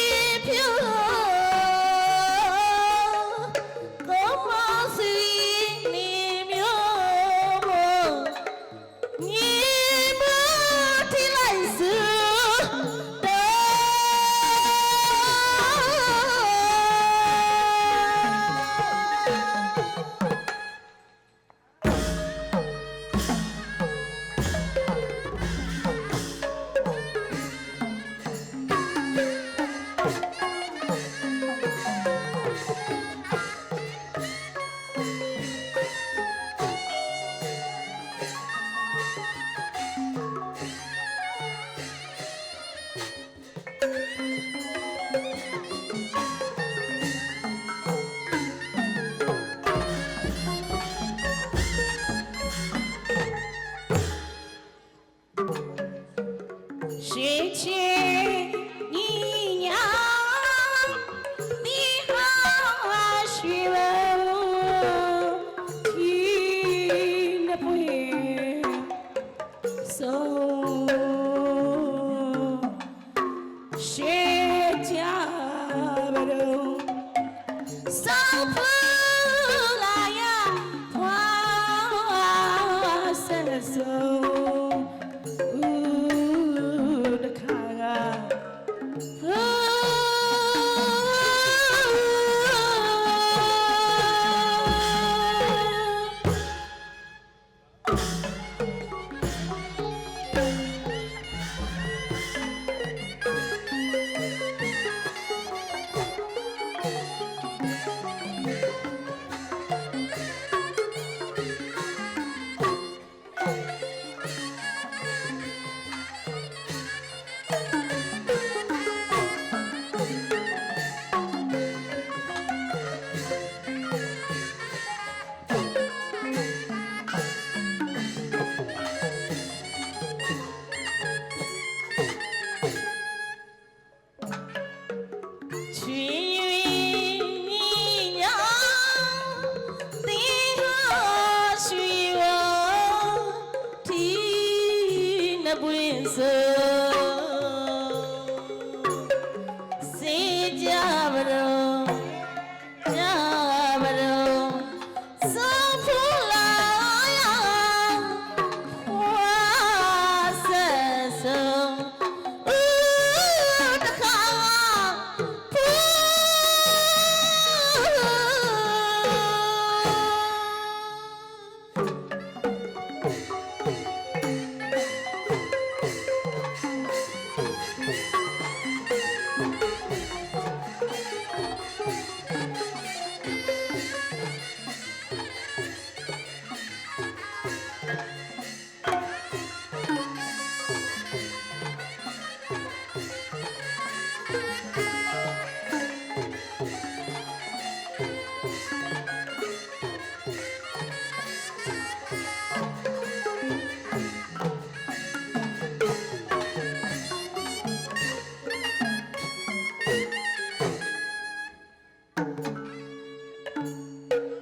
[SPEAKER 1] ရှိချီညီညာဒီဟာရှိဝဒီနပွေဆုံးရှိကြပါတော့စောဖူလာရဖွာဆက်ဆုံး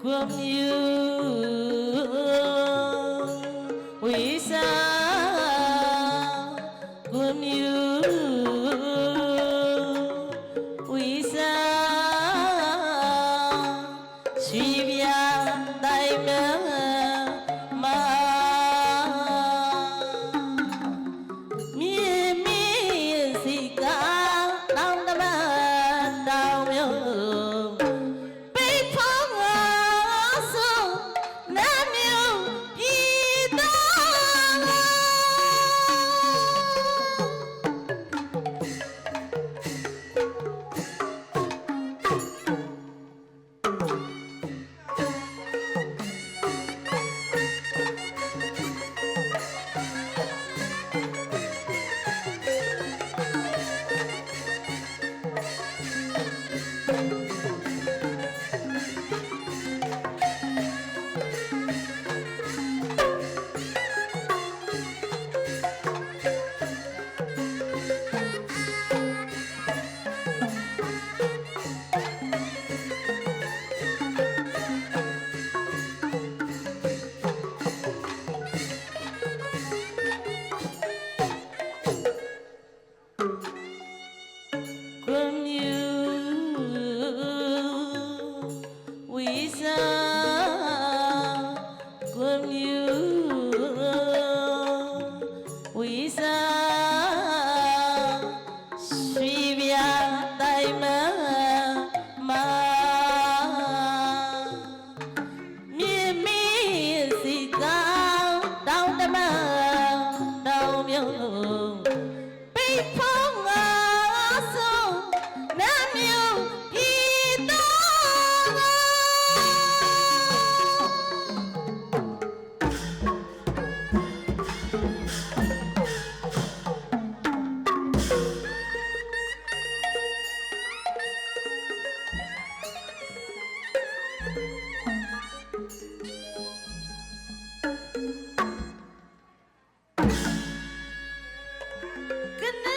[SPEAKER 1] ကွန်မြူဝိစာကွန်မြူဝိစာရှိပြတိုင်မမာမြေမြေစီကတောင်းတမတောင်းမျိုးGood night.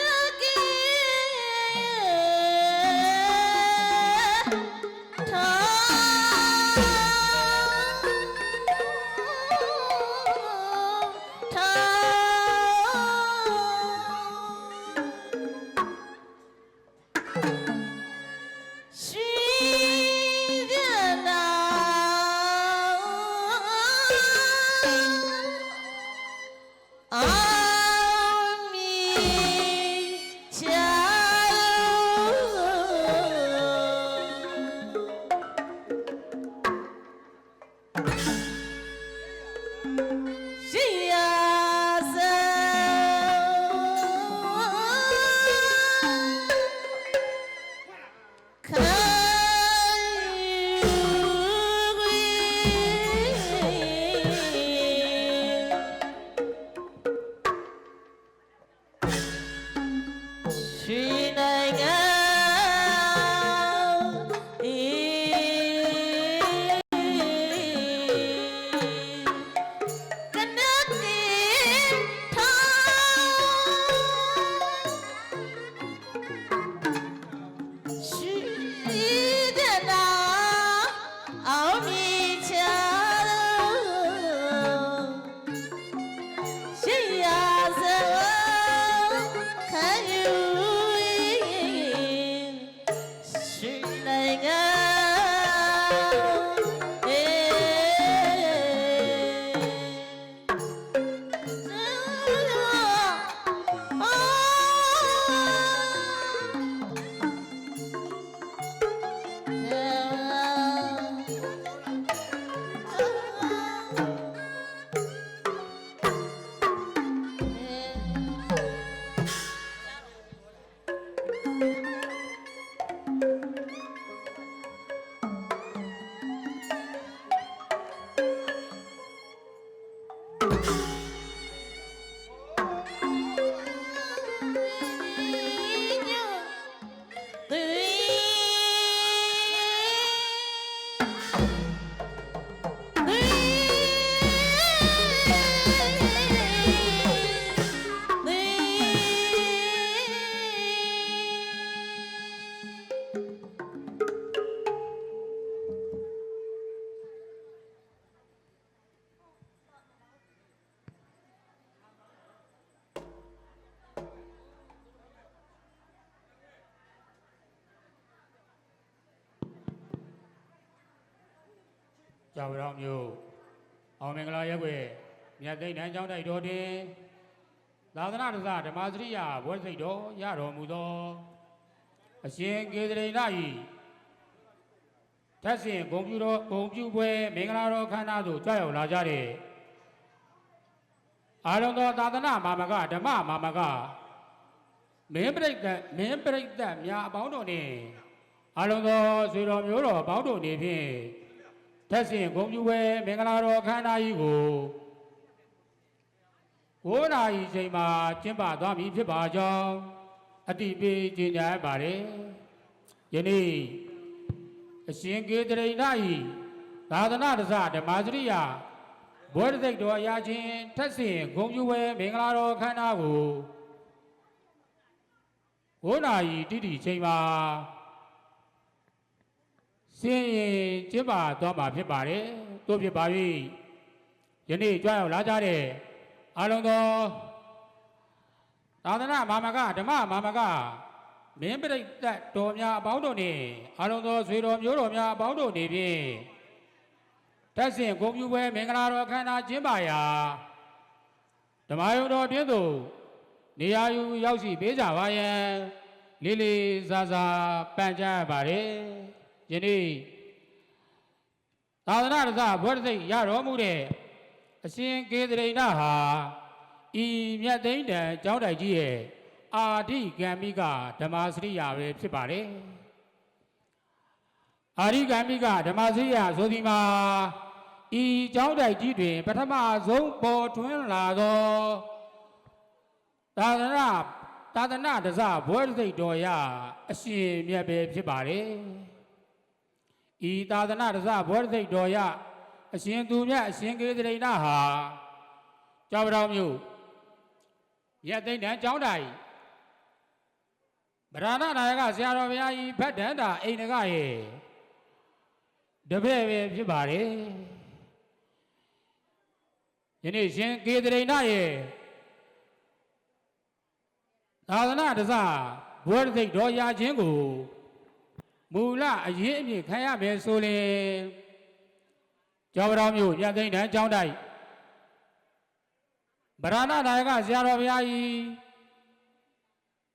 [SPEAKER 5] ကြောင်ရောင်မျိုးအောင်မင်္ဂလာရက်ွယ်မြတ်သိန်းတန်းကျောင်းတိုက်တော်တင်သာသနာ့တစဓမ္မစရိယဘွဲ့စိတ်တော်ရတော်မူသောအရှင်ကေသရိဏ၏ထက်ဆင်ဂုံပြူပွဲမင်္ဂလာတော်ခမ်းနားသို့ကြွရောက်လာကြတဲ့အာရုံသောသာသနာမာမကဓမ္မမာမကမင်းပရိသတ်များအပေါင်းတို့နှင့်အာရုံသောဆွေတော်မျိုးတော်အပေါင်းတို့နေဖြင့်ထက်ဆင်ဂုံပြူပွဲမင်္ဂလာတော်ခမ်းနားကြီးကို9 နာရီချိန်မှာကျင်းပသွားမည်ဖြစ်ပါကြောင်းအတိပေးကြေညာရပါတယ်ယနေ့အရှင်ကေသရိဏ၏သာသနာ့တစဓမ္မစရိယဘွဲ့စိတ်တော်အရာချင်းထက်ဆင်ဂုံပြူပွဲမင်္ဂလာတော်ခမ်းနားကို9 နာရီတိတိချိန်မှာဆင်းရင်ကျင်းပသွားမှာဖြစ်ပါတယ်တို့ဖြစ်ပါ၍ယနေ့ကြွရောက်လာကြတဲ့အားလုံးသောသာသနာမာမကဓမ္မမာမကမင်းပရိသတ်တော်များအပေါင်းတို့နှင့်အားလုံးသောဆွေတော်မျိုးတော်များအပေါင်းတို့နေဖြင့်တက်ဆင်ဂုံပြူပွဲမင်္ဂလာတော်ခမ်းနားကျင်းပရာဓမ္မယုံတော်ပြည့်သို့နေရာယူရောက်ရှိပေးကြပါရန်လေးလေးစားစားပန်ကြားရပါတယ်ယနေ့သာသနာ့တစဘွဲ့စိတ်ရတော်မူတဲ့အရှင်ကေသရိဏဟာဤမြတ်သိန်းတန်ကျောင်းတိုက်ကြီးရဲ့အာဓိကံမိကဓမ္မစရိယာပဲဖြစ်ပါတယ်အာဓိကံမိကဓမ္မစရိယာဆိုဒီမှာဤကျောင်းတိုက်ကြီးတွင်ပထမဆုံးပေါ်ထွန်းလာသောသာသနာတစဘွဲ့စိတ်တော်ရအရှင်မြတ်ပဲဖြစ်ပါတယ်ဤသာသနာတစဘွဲ့စိတ်တော်ရအရှင်သူမြတ်အရှင်ကေသရိဏဟာကြောက်တော်မျိုးမြတ်သိန်းတန်ကျောင်းတိုက်ဗရဏနာယကဆရာတော်ဘုရားကြီးဖတ်တန်တာအိန္ဒကရဲ့တပည့်ပဲဖြစ်ပါတယ်ယနေ့ရှင်ကေသရိဏရဲ့သာသနာတစဘွဲ့စိတ်တော်ရခြင်းကိုမူလအရင်အမြင့်ခံရမယ်ဆိုရင်ကျောင်းတော်မျိုးမြတ်သိန်းတန်ကျောင်းတိုက် ဗရဏနာယကဆရာတော်ဘုရားကြီး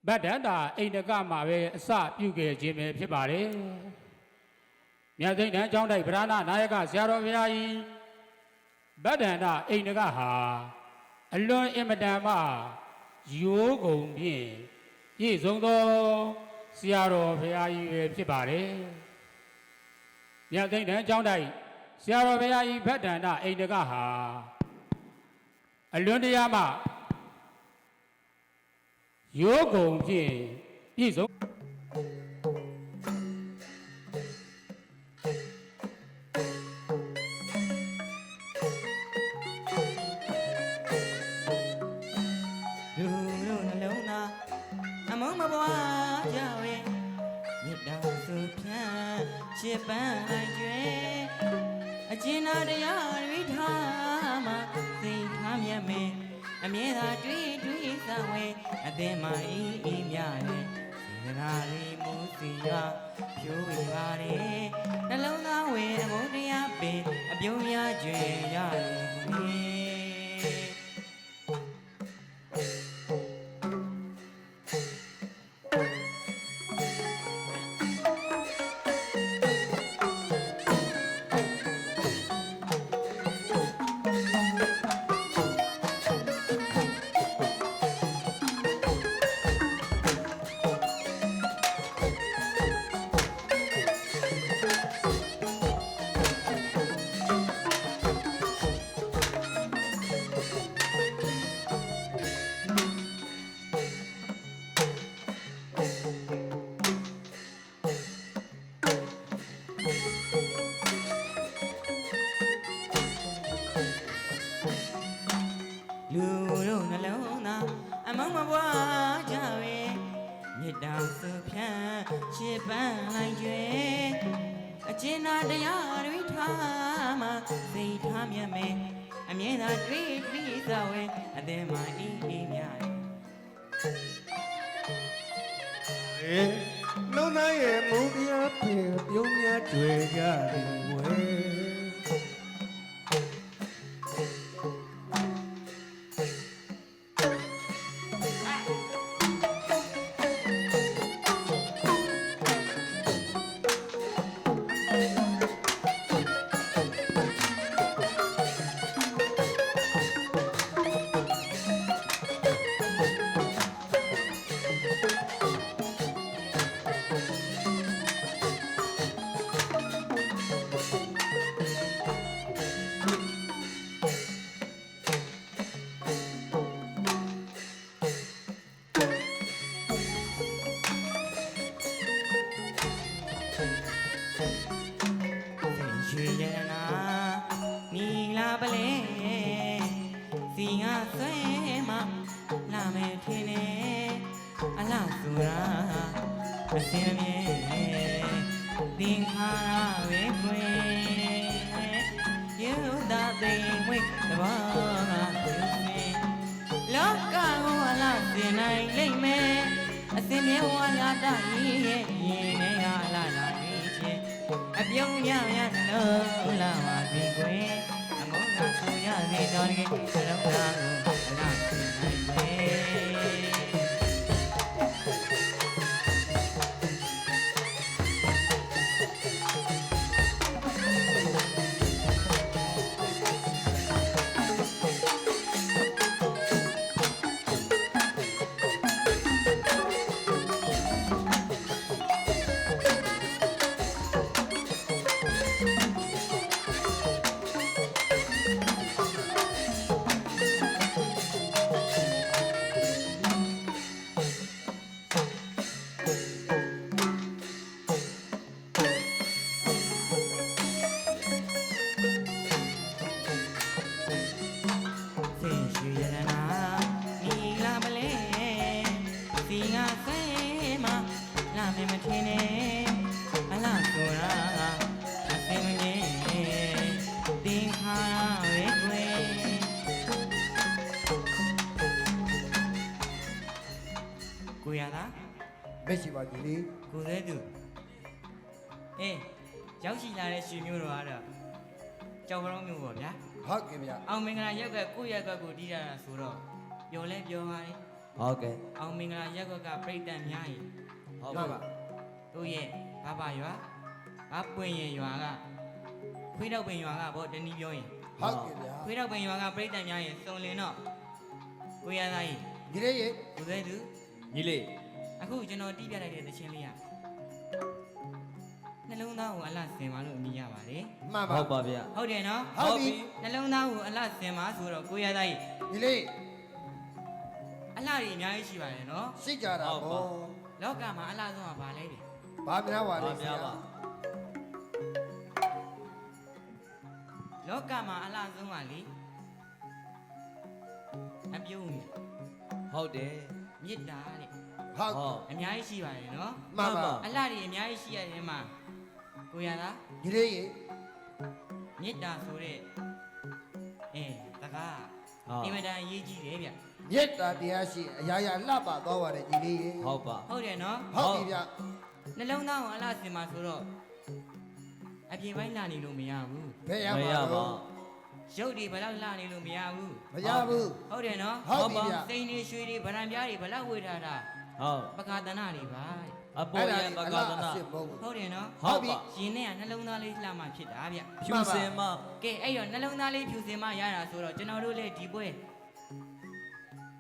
[SPEAKER 5] ဗဒ္ဒန္တာအိန္ဒကမှာပဲအစပြုခဲ့ခြင်းပဲဖြစ်ပါတယ်မြတ်သိမ့်တန်းကျောင်းတိုက်ဗရဏနာယကဆရာတော်ဘုရားကြီးဗဒ္ဒန္တာအိန္ဒကဟာအလွန်အင်မတန်မှရိုးကုန်ဖြင့်ပြည့်စုံသောဆရာတော်ဘုရားကြီးပဲဖြစ်ပါတယ်မြတ်သိမ့်တန်းကျောင်းတိုက်ဆရာတော်ဘုရားကြီးဗဒ္ဒန္တာအိန္ဒကဟာအလွန်တရာမှရိုးကုန်ဖြင့်ပြည့်စုံ
[SPEAKER 6] လူတို့နှလုံးသားအမုန်းမပွားကြဝဲမြစ်တောင်စုဖြန့်ချစ်ပန်းလိုက်ကျွဲအကျဉ်းသားတရားတွေထားမှသိထားမြတ်မင်းအမြဲတမ်းတွေးစဝဲအသင်မအေးအေးမြတဲ့စေတနာလေးမူစီရွာဖြိုးဝေပါတယ်နှလုံးသားဝဲအမုန်းတရားပင်အပြုံးရကျွဲရတယ် လူတို့နှလုံးသားအမုန်းမပွားကြပဲမြေတောင်စုဖြန့်ချစ်ပန်းလိုက်ကျွဲအကျဉ်းသားတရားတွေထားမှသိထားမြတ်မင်းအမြဲတမ်းတွေးစဝဲအသင်မအေးအေးမြတယ်
[SPEAKER 3] လုံးသားရဲ့မုန်းတရားပင်ပြုံးများတွေ့ကြတယ်ဝဲ
[SPEAKER 6] ရွှေရတနာနီလာပလဲစီငါဆွဲမလာမယ်ထင်နေအလားဆိုတာအစင်းမြဲသင်္ခါရပဲခွေယူတာသိမ်ဝိတ်တဘောကသူစင်လောကကိုအလားစင်နိုင်လိမ့်မယ်အစင်းမြဲဝါလာတရဲ့ရင်နဲ့ရလာလာနေချင်းအပြုံးရရလုံးလာပါပြီကွယ်အမောကဆူရစေတော်ကြီးစလုံးသားကိုအလားစင်နိုင်မယ်ကိုရလား
[SPEAKER 4] မရှိပါဘူးလေ
[SPEAKER 6] ကိုသေးသူအေးရောက်ရှိလာတဲ့ရွှေမျိုးတော်ကတော့ကြောက်ကြောင်မျိုးပေါ့ဗျာ
[SPEAKER 4] ဟ ဟုတ်ကဲ့ဗျာ
[SPEAKER 6] အောင်မင်္ဂလာရက်ကွက်ကိုယ့်ရက်ကွက်ကိုတီးရတာဆိုတော့ပျော်လဲပျော်ပါလေ
[SPEAKER 2] ဟုတ်ကဲ့
[SPEAKER 6] အောင်မင်္ဂလာရက်ကွက်ကပြိတ္တများရင်
[SPEAKER 2] ဟုတ်
[SPEAKER 4] မှ
[SPEAKER 2] ပါ
[SPEAKER 4] န်ပါ
[SPEAKER 6] တို့ရဲ့ဘာဘာရွာဘာပွင့်ရင်ရွာကခွေးတော့ပင်ရွာကဗောတနည်းပြောရင်
[SPEAKER 4] ဟုတ်ကဲ့ဗျာ
[SPEAKER 6] ခွေးတော့ပင်ရွာကပြိတ္တများရင်စုံလင်တော့ကိုရသားကြီး
[SPEAKER 4] ဒီလေးရေ
[SPEAKER 6] လူသေးသူ
[SPEAKER 2] ညီလေး
[SPEAKER 6] အခုကျွန်တော်တီးပြလိုက်တဲ့သချင်းလေးကနှလုံးသားကိုအလှဆင်ပါလို့အမိရပါတယ်
[SPEAKER 4] မှန်ပါ
[SPEAKER 2] ဟုတ်ပါဗျာ
[SPEAKER 6] ဟုတ်တယ်နော်
[SPEAKER 4] ဟုတ်ပြီ
[SPEAKER 6] နှလုံးသားကိုအလှဆင်ပါဆိုတော့ကိုရသားကြီး
[SPEAKER 4] ဒီလေး
[SPEAKER 6] အလှတွေအများကြီးရှိပါတယ်နော်
[SPEAKER 4] ရှိကြတာဗော
[SPEAKER 6] လောကမှာအလှဆုံးကဘာလဲဒီ
[SPEAKER 4] ဘာများပါလဲ
[SPEAKER 2] ပါ
[SPEAKER 4] ဆ
[SPEAKER 2] ဗျာ
[SPEAKER 4] ရာ
[SPEAKER 2] ပါ
[SPEAKER 6] လောကမှာအလှဆုံးကလေအပြုံးကြီး
[SPEAKER 2] ဟုတ်တယ်
[SPEAKER 6] မေတ္တာတဲ့
[SPEAKER 4] ဟုတ်
[SPEAKER 2] ဟုတ်
[SPEAKER 6] အများကြီးရှိပါတယ်နော်
[SPEAKER 4] မှန်ပါ
[SPEAKER 6] အလှတွေအများကြီးရှိရတဲ့မှာကိုရသား
[SPEAKER 4] ဒီလေးရေ
[SPEAKER 6] မေတ္တာဆိုတဲ့တကား
[SPEAKER 2] ဟုတ်
[SPEAKER 6] အင်မတန်အရေးကြီးတယ်ဗျ
[SPEAKER 4] မြတ်တာတရားရှိအရာရာလှပသွားပါတယ်ဒီလေးရေ
[SPEAKER 2] ဟုတ်ပါ
[SPEAKER 6] ဟုတ်တယ်နော်
[SPEAKER 4] ဟုတ်ပြီဗျာ
[SPEAKER 6] နှလုံးသားကိုအလှဆင်ပါဆိုတော့အပြင်ပိုင်းလှနေလို့မရဘူး
[SPEAKER 4] ဘယ်ရ
[SPEAKER 2] မ
[SPEAKER 4] မှာ
[SPEAKER 2] ရပါ
[SPEAKER 4] တော့
[SPEAKER 6] ရုပ်တွေဘယ်လောက်လှနေလို့မရဘူး
[SPEAKER 4] မရဘူး
[SPEAKER 6] ဟုတ်တယ်နော်
[SPEAKER 4] ဟုတ်ပြီဗျာ
[SPEAKER 6] စိန်တွေရွှေတွေဗရံပြားတွေဘယ်လောက်ဝေထားတာ
[SPEAKER 2] ဟုတ်
[SPEAKER 6] ပကာသနာတွေပါ
[SPEAKER 2] အပေါ်ရန်ဘဂဝနာ
[SPEAKER 4] အစစ်ဘုံ
[SPEAKER 6] ဟုတ်တယ်နော်
[SPEAKER 2] ဟုတ်ပါ
[SPEAKER 6] ရှင်နဲ့ကနှလုံးသားလေးလှမှဖြစ်တာဗျ
[SPEAKER 2] ဖြူစင်မ
[SPEAKER 6] ကဲအဲ့တော့နှလုံးသားလေးဖြူစင်မှရတာဆိုတော့ကျွန်တော်တို့လည်းဒီပွဲ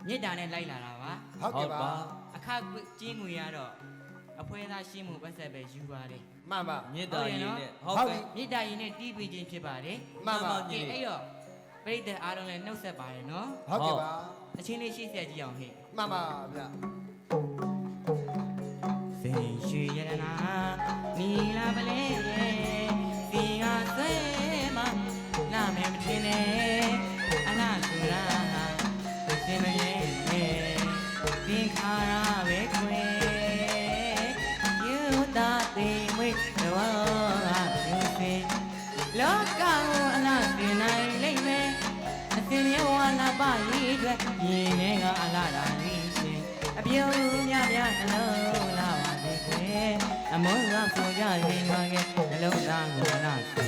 [SPEAKER 6] မေတ္တာနဲ့လိုက်လာတာပါ
[SPEAKER 4] ဟုတ်ကဲ့ပါ
[SPEAKER 6] အခကျင်းငွေရတော့အဖွဲသားရှင်းမှုပတ်သက်ပဲယူပါတယ်
[SPEAKER 4] မှန်ပါ
[SPEAKER 2] မြေတားရင်းနဲ့
[SPEAKER 4] ဟု
[SPEAKER 2] ဟုတ် တ်
[SPEAKER 4] ပြီ
[SPEAKER 2] ကဲ့
[SPEAKER 6] မေတ္တာရင်နဲ့တီးပေးခြင်းဖြစ်ပါတယ်
[SPEAKER 4] မှန်ပါ
[SPEAKER 6] ကဲအဲ့တော့ပြိတ္တအားလုံးလည်းနှုတ်ဆက်ပါတယ်နော်
[SPEAKER 4] ဟုတ်ကဲ့ပါ
[SPEAKER 6] အချင်းလေးရှိဆက်ကြည့်အောင်ဟဲ့
[SPEAKER 4] မှန်ပါဗျာ
[SPEAKER 6] စိန်ရွှေရတနာနီလာပလဲစီကဆွဲမလာမယ်မထင်နဲ့အလားဆူရာသင်မလဲသင်ခါရပဲခွေယူတာသိမွေတော့ဖြူစင်လောကကိုအလားသင်နိုင်လိမ့်မယ်အစင်မြဝနာပကြီးအတွက်ရင်ထဲကအလားတာလေးရှင်အပြုံးများများနှလုံးလာပါစေခွေအမုန်းကဆိုကြရင်ငါကနှလုံးသားကိုအလား